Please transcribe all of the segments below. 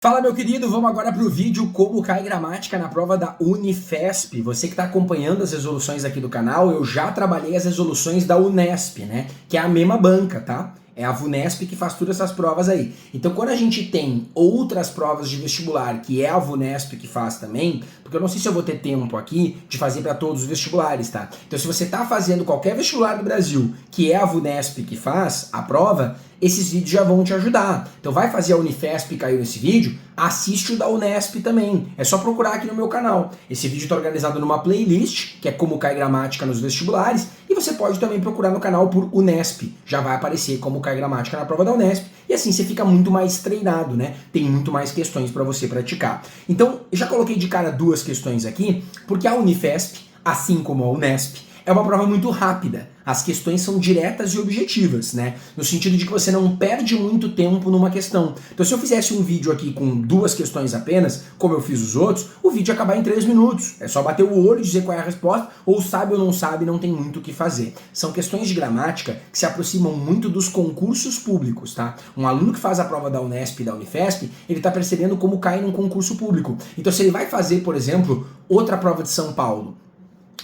Fala, meu querido, vamos agora para o vídeo como cai gramática na prova da Unifesp. Você que está acompanhando as resoluções aqui do canal, eu já trabalhei as resoluções da Unesp, né? Que é a mesma banca, tá? É a Vunesp que faz todas essas provas aí. Então, quando a gente tem outras provas de vestibular, que é a Vunesp que faz também, porque eu não sei se eu vou ter tempo aqui de fazer para todos os vestibulares, tá? Então, se você está fazendo qualquer vestibular do Brasil, que é a Vunesp que faz a prova, esses vídeos já vão te ajudar. Então vai fazer a Unifesp e caiu nesse vídeo, assiste o da Unesp também. É só procurar aqui no meu canal. Esse vídeo está organizado numa playlist, que é como cai gramática nos vestibulares, e você pode também procurar no canal por Unesp. Já vai aparecer como cai gramática na prova da Unesp, e assim você fica muito mais treinado, né? Tem muito mais questões para você praticar. Então, eu já coloquei de cara duas questões aqui, porque a Unifesp, assim como a Unesp, é uma prova muito rápida. As questões são diretas e objetivas, né? No sentido de que você não perde muito tempo numa questão. Então, se eu fizesse um vídeo aqui com duas questões apenas, como eu fiz os outros, o vídeo ia acabar em 3 minutos. É só bater o olho e dizer qual é a resposta, ou sabe ou não sabe, não tem muito o que fazer. São questões de gramática que se aproximam muito dos concursos públicos, tá? Um aluno que faz a prova da Unesp e da Unifesp, ele tá percebendo como cai num concurso público. Então, se ele vai fazer, por exemplo, outra prova de São Paulo,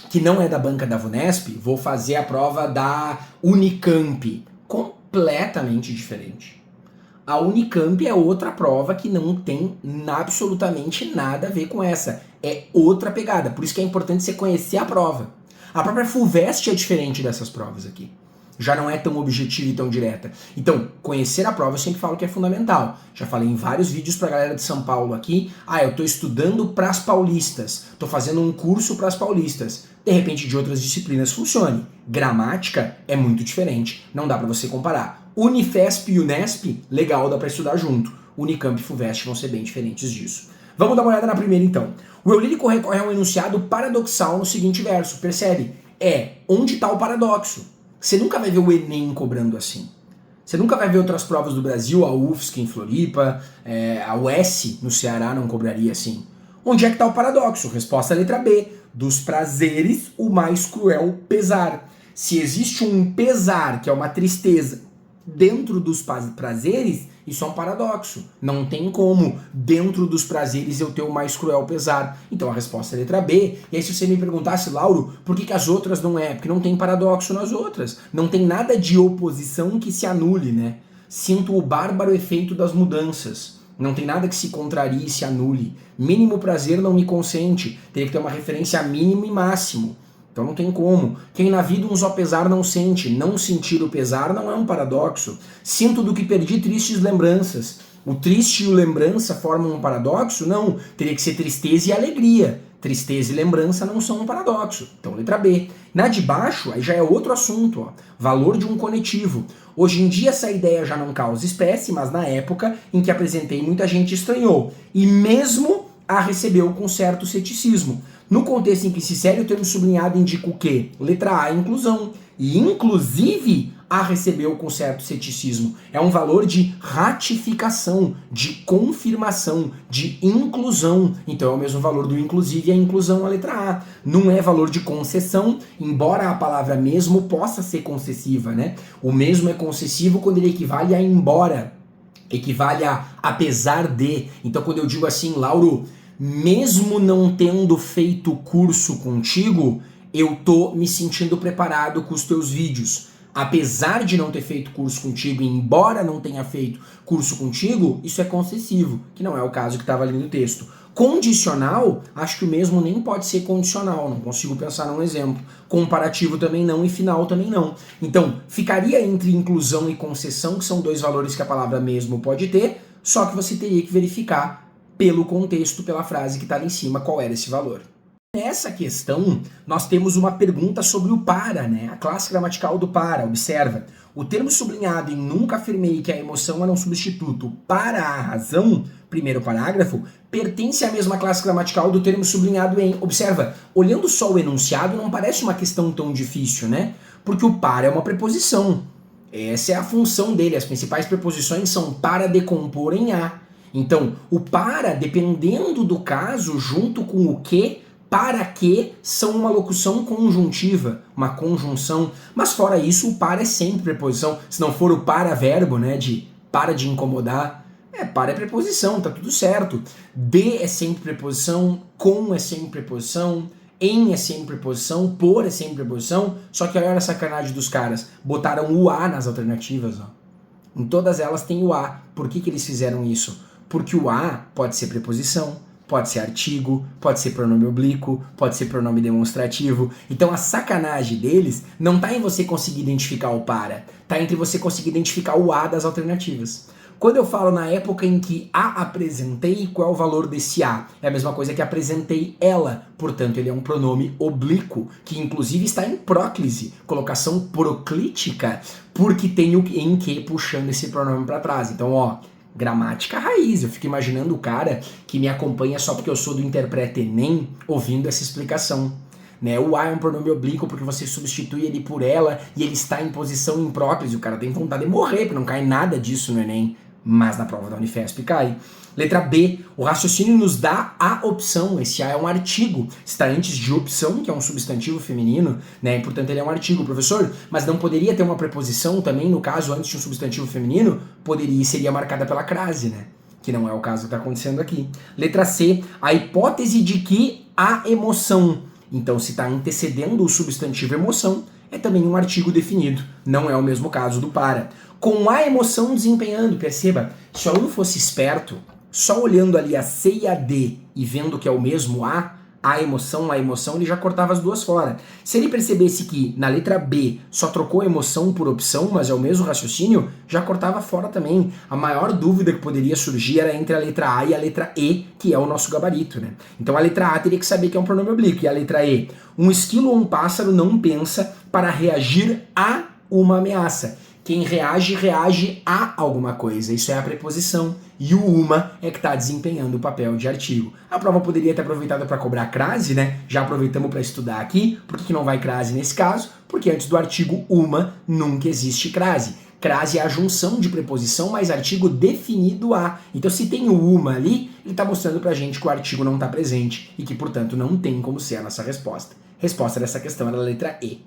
que não é da banca da Vunesp, vou fazer a prova da Unicamp, completamente diferente. A Unicamp é outra prova que não tem absolutamente nada a ver com essa. É outra pegada, por isso que é importante você conhecer a prova. A própria FUVEST é diferente dessas provas aqui. Já não é tão objetiva e tão direta. Então, conhecer a prova eu sempre falo que é fundamental. Já falei em vários vídeos pra galera de São Paulo aqui. Eu tô estudando pras paulistas. Tô fazendo um curso pras paulistas. De repente, de outras disciplinas funcione. Gramática é muito diferente. Não dá pra você comparar. Unifesp e Unesp, legal, dá pra estudar junto. Unicamp e FUVEST vão ser bem diferentes disso. Vamos dar uma olhada na primeira, então. O eu lírico recorre a um enunciado paradoxal no seguinte verso. Percebe? Onde está o paradoxo? Você nunca vai ver o Enem cobrando assim. Você nunca vai ver outras provas do Brasil, a UFSC em Floripa, a UES no Ceará não cobraria assim. Onde é que está o paradoxo? Resposta letra B. Dos prazeres, o mais cruel pesar. Se existe um pesar, que é uma tristeza, dentro dos prazeres, isso é um paradoxo. Não tem como, dentro dos prazeres, eu ter o mais cruel pesar. Então a resposta é letra B. E aí se você me perguntasse, Lauro, por que as outras não é? Porque não tem paradoxo nas outras. Não tem nada de oposição que se anule, né? Sinto o bárbaro efeito das mudanças. Não tem nada que se contrarie e se anule. Mínimo prazer não me consente. Teria que ter uma referência a mínimo e máximo. Então não tem como. Quem na vida um só pesar não sente. Não sentir o pesar não é um paradoxo. Sinto do que perdi tristes lembranças. O triste e o lembrança formam um paradoxo? Não. Teria que ser tristeza e alegria. Tristeza e lembrança não são um paradoxo. Então letra B. Na de baixo, aí já é outro assunto. Ó. Valor de um conectivo. Hoje em dia essa ideia já não causa espécie, mas na época em que apresentei muita gente estranhou. E mesmo a recebeu com certo ceticismo. No contexto em que se insere, o termo sublinhado indica o quê? Letra A, inclusão. E inclusive a recebeu com certo ceticismo. É um valor de ratificação, de confirmação, de inclusão. Então é o mesmo valor do inclusive e a inclusão, a letra A. Não é valor de concessão, embora a palavra mesmo possa ser concessiva, né? O mesmo é concessivo quando ele equivale a embora. Equivale a apesar de. Então quando eu digo assim, Lauro, mesmo não tendo feito curso contigo, eu tô me sentindo preparado com os teus vídeos. Apesar de não ter feito curso contigo, embora não tenha feito curso contigo, isso é concessivo, que não é o caso que estava ali no texto. Condicional, acho que o mesmo nem pode ser condicional, não consigo pensar num exemplo. Comparativo também não e final também não. Então, ficaria entre inclusão e concessão, que são dois valores que a palavra mesmo pode ter, só que você teria que verificar pelo contexto, pela frase que está ali em cima, qual era esse valor. Nessa questão, nós temos uma pergunta sobre o para, né? A classe gramatical do para. Observa, o termo sublinhado em nunca afirmei que a emoção era um substituto para a razão, primeiro parágrafo, pertence à mesma classe gramatical do termo sublinhado em. Observa, olhando só o enunciado, não parece uma questão tão difícil, né? Porque o para é uma preposição. Essa é a função dele. As principais preposições são para decompor em a. Então, o para, dependendo do caso, junto com o que, para que, são uma locução conjuntiva, uma conjunção. Mas fora isso, o para é sempre preposição. Se não for o para verbo, né, de para de incomodar, Para é preposição, tá tudo certo. De é sempre preposição, com é sempre preposição, em é sempre preposição, por é sempre preposição, só que olha a sacanagem dos caras, botaram o a nas alternativas, ó. Em todas elas tem o a. Por que eles fizeram isso? Porque o a pode ser preposição, pode ser artigo, pode ser pronome oblíquo, pode ser pronome demonstrativo. Então a sacanagem deles não tá em você conseguir identificar o para, tá entre você conseguir identificar o a das alternativas. Quando eu falo na época em que a apresentei, qual é o valor desse a? É a mesma coisa que apresentei ela, portanto ele é um pronome oblíquo, que inclusive está em próclise, colocação proclítica, porque tem o em que puxando esse pronome para trás. Então, ó, gramática raiz. Eu fico imaginando o cara que me acompanha só porque eu sou do Interpreta Enem ouvindo essa explicação. Né? O a é um pronome oblíquo porque você substitui ele por ela e ele está em posição imprópria. O cara tem vontade de morrer, porque não cai nada disso no Enem. Mas na prova da Unifesp cai. Letra B, o raciocínio nos dá a opção. Esse a é um artigo, está antes de opção, que é um substantivo feminino, né? E, portanto ele é um artigo, professor. Mas não poderia ter uma preposição também, no caso, antes de um substantivo feminino? Poderia e seria marcada pela crase, né? Que não é o caso que está acontecendo aqui. Letra C, a hipótese de que há emoção. Então, se está antecedendo o substantivo emoção, é também um artigo definido. Não é o mesmo caso do para. Com a emoção desempenhando, perceba, se o aluno fosse esperto, só olhando ali a C e a D e vendo que é o mesmo a emoção, ele já cortava as duas fora. Se ele percebesse que na letra B só trocou emoção por opção, mas é o mesmo raciocínio, já cortava fora também. A maior dúvida que poderia surgir era entre a letra A e a letra E, que é o nosso gabarito, né? Então a letra A teria que saber que é um pronome oblíquo, e a letra E, um esquilo ou um pássaro não pensa para reagir a uma ameaça. Quem reage, reage a alguma coisa. Isso é a preposição. E o uma é que está desempenhando o papel de artigo. A prova poderia ter aproveitado para cobrar crase, né? Já aproveitamos para estudar aqui. Por que não vai crase nesse caso? Porque antes do artigo uma nunca existe crase. Crase é a junção de preposição mais artigo definido a. Então se tem o uma ali, ele está mostrando para a gente que o artigo não está presente e que, portanto, não tem como ser a nossa resposta. Resposta dessa questão era a letra E.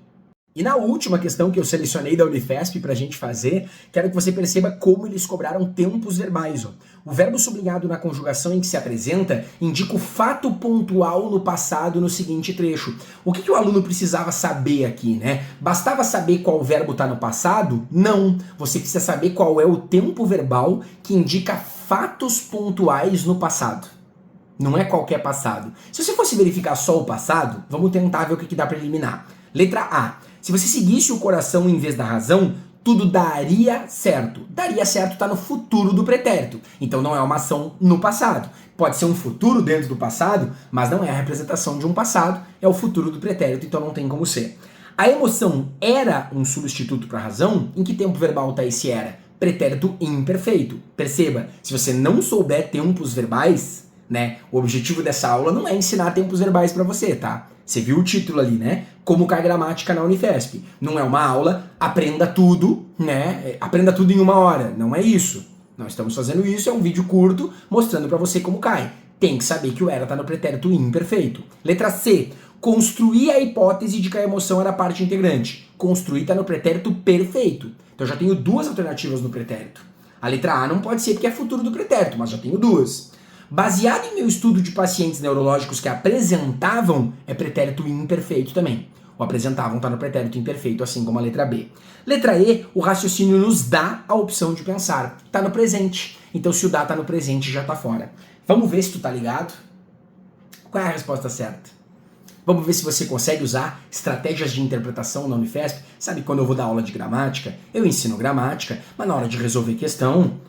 E na última questão que eu selecionei da Unifesp pra gente fazer, quero que você perceba como eles cobraram tempos verbais. Ó. O verbo sublinhado na conjugação em que se apresenta indica o fato pontual no passado no seguinte trecho. O que o aluno precisava saber aqui, né? Bastava saber qual verbo está no passado? Não. Você precisa saber qual é o tempo verbal que indica fatos pontuais no passado. Não é qualquer passado. Se você fosse verificar só o passado, vamos tentar ver o que dá para eliminar. Letra A. Se você seguisse o coração em vez da razão, tudo daria certo. Daria certo está no futuro do pretérito. Então não é uma ação no passado. Pode ser um futuro dentro do passado, mas não é a representação de um passado, é o futuro do pretérito, então não tem como ser. A emoção era um substituto para a razão? Em que tempo verbal está esse era? Pretérito imperfeito. Perceba, se você não souber tempos verbais, né, o objetivo dessa aula não é ensinar tempos verbais para você, tá? Você viu o título ali, né? Como cai gramática na Unifesp. Não é uma aula, aprenda tudo, né? Aprenda tudo em 1 hora. Não é isso. Nós estamos fazendo isso, é um vídeo curto mostrando para você como cai. Tem que saber que o era está no pretérito imperfeito. Letra C. Construir a hipótese de que a emoção era parte integrante. Construir está no pretérito perfeito. Então já tenho 2 alternativas no pretérito. A letra A não pode ser porque é futuro do pretérito, mas já tenho 2. Baseado em meu estudo de pacientes neurológicos que apresentavam, é pretérito imperfeito também. O apresentavam está no pretérito imperfeito, assim como a letra B. Letra E, o raciocínio nos dá a opção de pensar. Está no presente. Então se o dá está no presente, já está fora. Vamos ver se tu tá ligado? Qual é a resposta certa? Vamos ver se você consegue usar estratégias de interpretação na Unifesp. Sabe quando eu vou dar aula de gramática? Eu ensino gramática, mas na hora de resolver questão,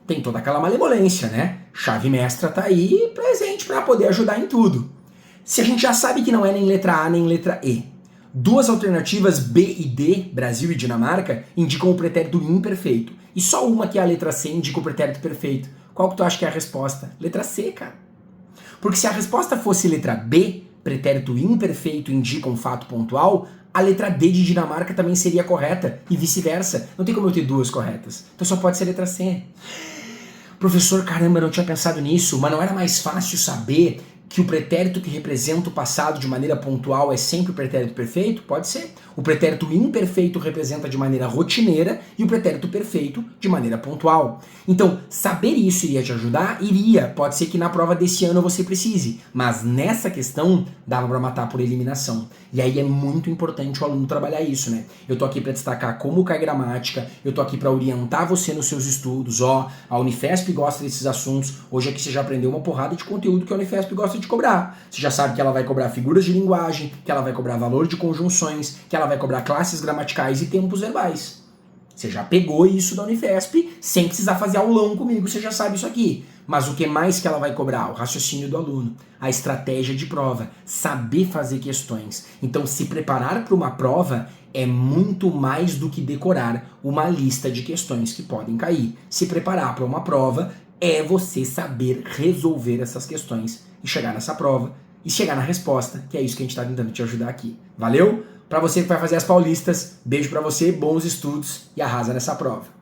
tem toda aquela malemolência, né? Chave mestra tá aí presente para poder ajudar em tudo. Se a gente já sabe que não é nem letra A nem letra E, 2 alternativas B e D, Brasil e Dinamarca, indicam o pretérito imperfeito. E só uma que é a letra C indica o pretérito perfeito. Qual que tu acha que é a resposta? Letra C, cara. Porque se a resposta fosse letra B, pretérito imperfeito indica um fato pontual, a letra D de Dinamarca também seria correta e vice-versa. Não tem como eu ter 2 corretas. Então só pode ser letra C. Professor, caramba, eu não tinha pensado nisso, mas não era mais fácil saber que o pretérito que representa o passado de maneira pontual é sempre o pretérito perfeito? Pode ser. O pretérito imperfeito representa de maneira rotineira e o pretérito perfeito de maneira pontual. Então, saber isso iria te ajudar? Iria. Pode ser que na prova desse ano você precise, mas nessa questão dava para matar por eliminação. E aí é muito importante o aluno trabalhar isso, né? Eu tô aqui para destacar como cai gramática, eu tô aqui para orientar você nos seus estudos. Ó, a Unifesp gosta desses assuntos. Hoje aqui você já aprendeu uma porrada de conteúdo que a Unifesp gosta de cobrar. Você já sabe que ela vai cobrar figuras de linguagem, que ela vai cobrar valor de conjunções, que ela vai cobrar classes gramaticais e tempos verbais. Você já pegou isso da Unifesp sem precisar fazer aulão comigo, você já sabe isso aqui. Mas o que mais que ela vai cobrar? O raciocínio do aluno, a estratégia de prova, saber fazer questões. Então, se preparar para uma prova é muito mais do que decorar uma lista de questões que podem cair. Se preparar para uma prova é você saber resolver essas questões e chegar nessa prova e chegar na resposta, que é isso que a gente está tentando te ajudar aqui. Valeu? Para você que vai fazer as paulistas, beijo para você, bons estudos e arrasa nessa prova.